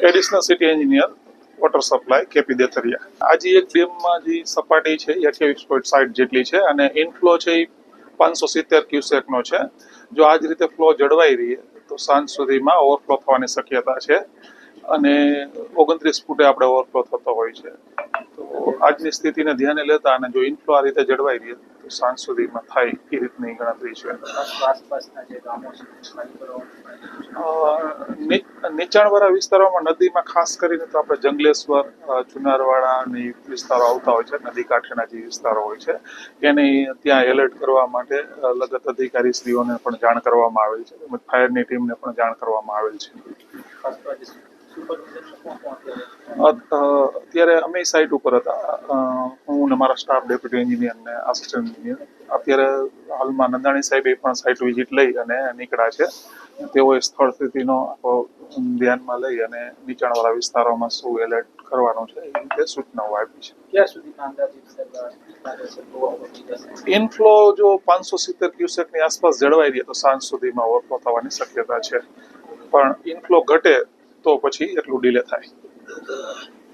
Additional city engineer water supply KP Detharia. આજે એક ડેમમાં જે સપાટી છે 28.60 જેટલી છે અને ઇનફ્લો છે એ 570 ક્યુસેકનો છે. જો આ જ રીતે ફ્લો જળવાઈ રહે તો સાંજ સુધીમાં ઓવરફ્લો થવાની શક્યતા છે અને 29 ફૂટે આપણે ઓવરફ્લો થતો હોય છે. તો આજની સ્થિતિને ધ્યાને લેતા અને જો ઇનફ્લો આ રીતે જળવાઈ રહે તો સાંજ સુધીમાં થાય એ રીતની ગણતરી છે. નીચાણવાળા વિસ્તારોમાં નદીમાં ખાસ કરીને તો આપણે જંગલેશ્વર, ચુનારવાડા અને વિસ્તારો આવતા હોય છે. નદી કાંઠેના જે વિસ્તારો હોય છે એની ત્યાં એલર્ટ કરવા માટે લગત અધિકારીશ્રીઓને પણ જાણ કરવામાં આવેલ છે તેમજ ફાયરની ટીમને પણ જાણ કરવામાં આવેલ છે. અત્યારે અમે સાઇટ ઉપર હતા, હું ને મારા સ્ટાફ, ડેપ્યુટી એન્જિનિયર ને આસિસ્ટન્ટ એન્જિનિયર. અત્યારે હાલમાં નંદાણી સાહેબે પણ સાઇટ વિઝિટ લઈ અને નીકળ્યા છે. તેઓએ સ્થળ સ્થિતિનો ધ્યાનમાં લઈ અને નીચાણવાળા વિસ્તારોમાં શું એલર્ટ કરવાનું છે એ રીતે સૂચનાઓ આપી છે. ઇનફ્લો જો 570 ક્યુસેકની આસપાસ જળવાઈ રહે તો સાંજ સુધીમાં ઓવરફ્લો થવાની શક્યતા છે, પણ ઇનફ્લો ઘટે તો પછી એટલું ડીલે થાય.